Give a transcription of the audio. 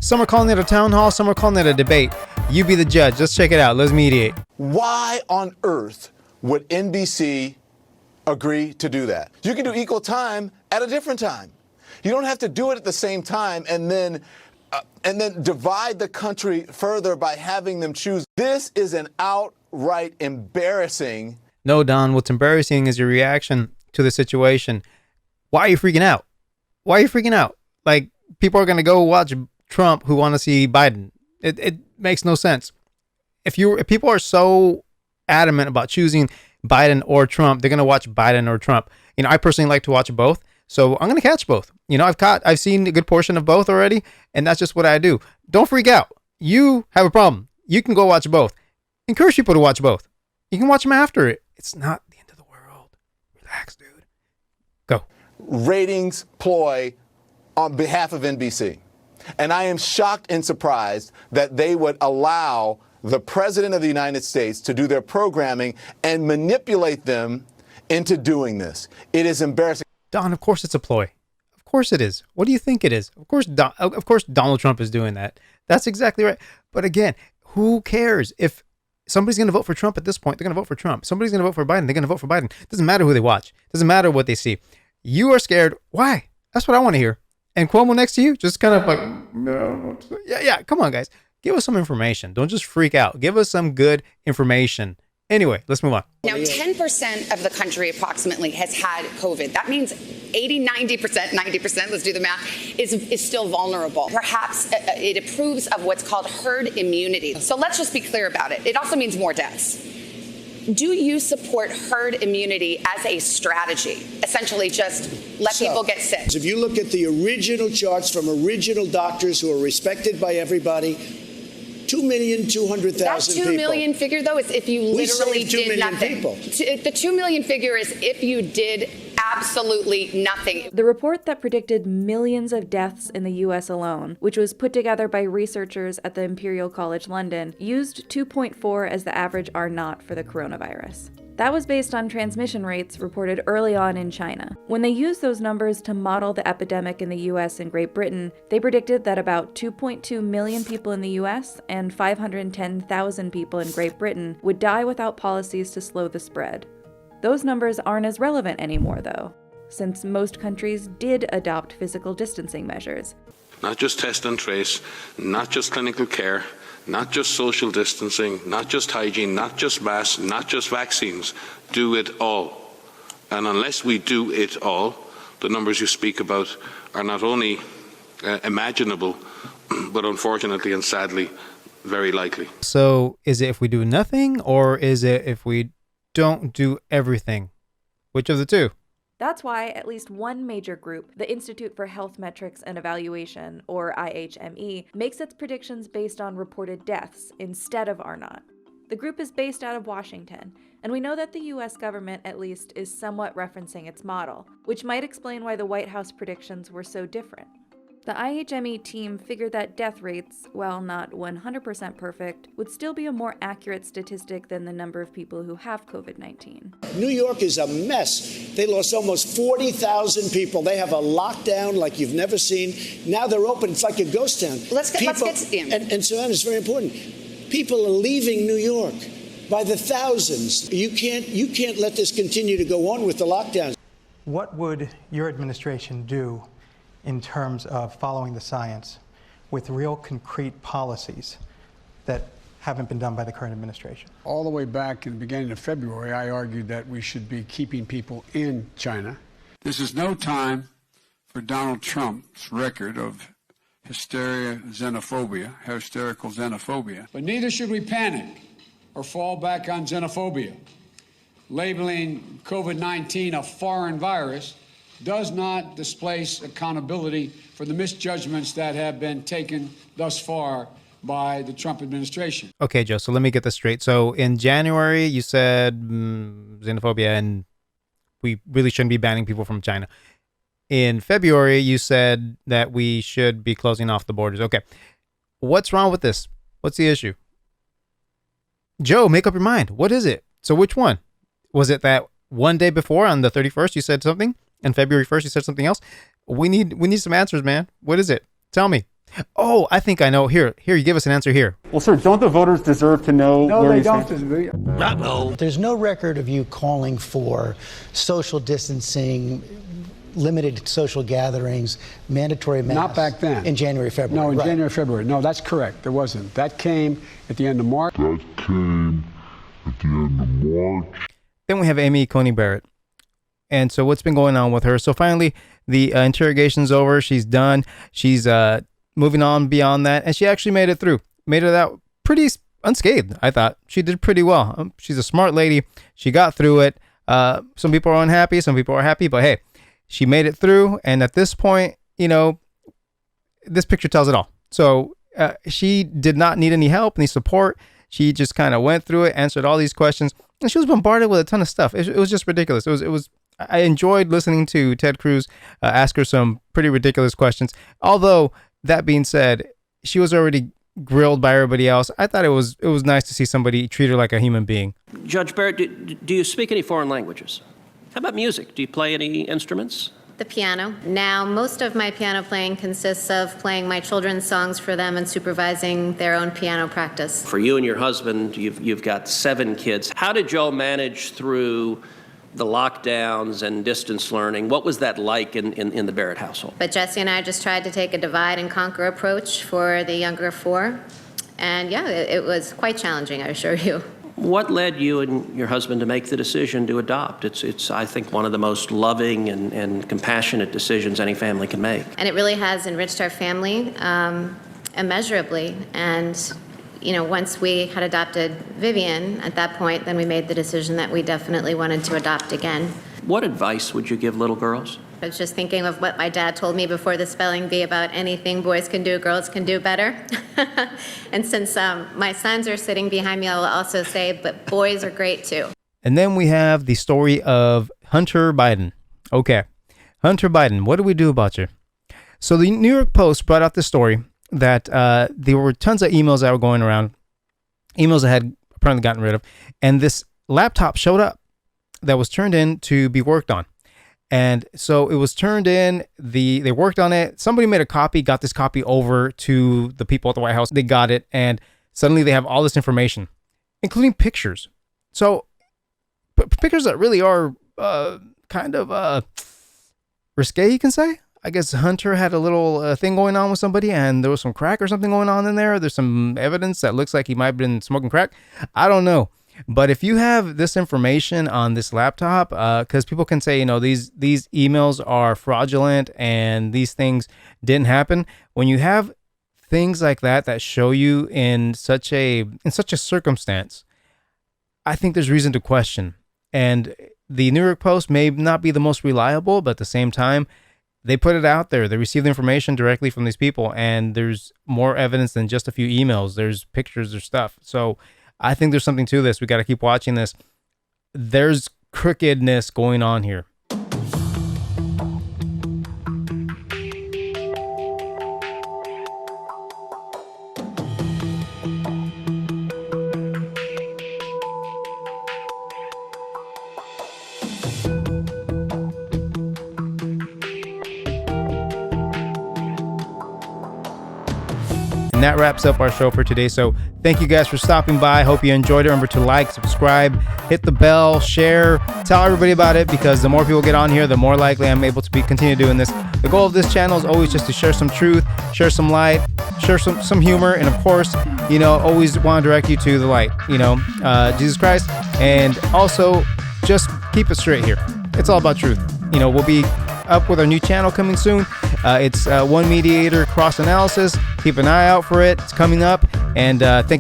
Some are calling it a town hall. Some are calling it a debate. You be the judge. Let's check it out. Let's mediate. Why on earth would NBC agree to do that? You can do equal time at a different time. You don't have to do it at the same time and then divide the country further by having them choose. This is an outright embarrassing. No, Don, what's embarrassing is your reaction to the situation. Why are you freaking out? Why are you freaking out? Like, people are going to go watch Trump who want to see Biden. It makes no sense. If people are so adamant about choosing Biden or Trump, they're going to watch Biden or Trump. You know, I personally like to watch both. So I'm going to catch both. You know, I've seen a good portion of both already, and that's just what I do. Don't freak out. You have a problem. You can go watch both. Encourage people to watch both. You can watch them after it. It's not the end of the world. Relax, dude. Go. Ratings ploy on behalf of NBC. And I am shocked and surprised that they would allow the President of the United States to do their programming and manipulate them into doing this. It is embarrassing. Don, of course it's a ploy. Of course it is. What do you think it is? Of course Donald Trump is doing that. That's exactly right. But again, who cares? If somebody's going to vote for Trump at this point, they're going to vote for Trump. Somebody's going to vote for Biden, they're going to vote for Biden. It doesn't matter who they watch. It doesn't matter what they see. You are scared. Why? That's what I want to hear. And Cuomo next to you, just kind of like, yeah, come on, guys. Give us some information. Don't just freak out. Give us some good information. Anyway, let's move on. Now, 10% of the country approximately has had COVID. That means 80, 90%, let's do the math, is still vulnerable. Perhaps it approves of what's called herd immunity. So let's just be clear about it. It also means more deaths. Do you support herd immunity as a strategy? Essentially just let people get sick. If you look at the original charts from original doctors who are respected by everybody, 2,200,000 that 2 people. million figure, though, is if you literally did nothing. People. The 2 million figure is if you did absolutely nothing. The report that predicted millions of deaths in the U.S. alone, which was put together by researchers at the Imperial College London, used 2.4 as the average R0 for the coronavirus. That was based on transmission rates reported early on in China. When they used those numbers to model the epidemic in the US and Great Britain, they predicted that about 2.2 million people in the US and 510,000 people in Great Britain would die without policies to slow the spread. Those numbers aren't as relevant anymore, though, since most countries did adopt physical distancing measures. Not just test and trace, not just clinical care, not just social distancing, not just hygiene, not just masks, not just vaccines. Do it all. And unless we do it all, the numbers you speak about are not only imaginable, but unfortunately and sadly, very likely. So is it if we do nothing, or is it if we don't do everything? Which of the two? That's why at least one major group, the Institute for Health Metrics and Evaluation, or IHME, makes its predictions based on reported deaths instead of R0. The group is based out of Washington, and we know that the US government, at least, is somewhat referencing its model, which might explain why the White House predictions were so different. The IHME team figured that death rates, while not 100% perfect, would still be a more accurate statistic than the number of people who have COVID-19. New York is a mess. They lost almost 40,000 people. They have a lockdown like you've never seen. Now they're open. It's like a ghost town. Let's get to and Savannah, it's very important. People are leaving New York by the thousands. You can't let this continue to go on with the lockdowns. What would your administration do in terms of following the science with real concrete policies that haven't been done by the current administration? All the way back in the beginning of February, I argued that we should be keeping people in China. This is no time for Donald Trump's record of hysterical xenophobia. But neither should we panic or fall back on xenophobia. Labeling COVID-19 a foreign virus does not displace accountability for the misjudgments that have been taken thus far by the Trump administration. Okay, Joe, so let me get this straight. So in January, you said xenophobia, and we really shouldn't be banning people from China. In February, you said that we should be closing off the borders. Okay, what's wrong with this? What's the issue? Joe, make up your mind. What is it? So which one? Was it that one day before on the 31st you said something? And February 1st, you said something else. We need some answers, man. What is it? Tell me. Oh, I think I know. Here, you give us an answer here. Well, sir, don't the voters deserve to know where you stand? There's no record of you calling for social distancing, limited social gatherings, mandatory masks. Not back then. In January, February. No, in right. January, February. No, that's correct. There wasn't. That came at the end of March. Then we have Amy Coney Barrett. And so what's been going on with her? So finally, the interrogation's over. She's done. She's moving on beyond that. And she actually made it through. Made it out pretty unscathed, I thought. She did pretty well. She's a smart lady. She got through it. Some people are unhappy. Some people are happy. But hey, she made it through. And at this point, you know, this picture tells it all. So she did not need any help, any support. She just kind of went through it, answered all these questions. And she was bombarded with a ton of stuff. It was just ridiculous. It was. I enjoyed listening to Ted Cruz ask her some pretty ridiculous questions. Although, that being said, she was already grilled by everybody else. I thought it was nice to see somebody treat her like a human being. Judge Barrett, do you speak any foreign languages? How about music? Do you play any instruments? The piano. Now, most of my piano playing consists of playing my children's songs for them and supervising their own piano practice. For you and your husband, you've got 7 kids. How did y'all manage through the lockdowns and distance learning? What was that like in the Barrett household? But Jesse and I just tried to take a divide and conquer approach for the younger 4. And yeah, it was quite challenging, I assure you. What led you and your husband to make the decision to adopt? It's I think, one of the most loving and compassionate decisions any family can make. And it really has enriched our family immeasurably. And you know, once we had adopted Vivian, at that point, then we made the decision that we definitely wanted to adopt again. What advice would you give little girls? I was just thinking of what my dad told me before the spelling bee about anything boys can do, girls can do better. And since my sons are sitting behind me, I will also say, but boys are great too. And then we have the story of Hunter Biden. Okay, Hunter Biden, what do we do about you? So the New York Post brought out this story that there were tons of emails that were going around, emails that had apparently gotten rid of, and this laptop showed up that was turned in to be worked on. And so it was turned in, they worked on it, somebody made a copy, got this copy over to the people at the White House, they got it, and suddenly they have all this information, including pictures. So pictures that really are kind of risque, you can say. I guess Hunter had a little thing going on with somebody, and there was some crack or something going on in there. There's some evidence that looks like he might have been smoking crack. I don't know. But if you have this information on this laptop, because people can say, you know, these emails are fraudulent and these things didn't happen. When you have things like that show you in such a circumstance, I think there's reason to question. And the New York Post may not be the most reliable, but at the same time, they put it out there. They received the information directly from these people, and there's more evidence than just a few emails. There's pictures, there's stuff. So I think there's something to this. We got to keep watching this. There's crookedness going on here. And that wraps up our show for today. So thank you guys for stopping by. Hope you enjoyed it. Remember to like, subscribe, hit the bell, share, tell everybody about it, because the more people get on here, the more likely I'm able to continue doing this. The goal of this channel is always just to share some truth, share some light, share some humor, and of course, you know, always want to direct you to the light, you know, Jesus Christ, and also just keep it straight here. It's all about truth. You know, we'll be up with our new channel coming soon. It's One Mediator Cross Analysis. Keep an eye out for it. It's coming up. And thank you.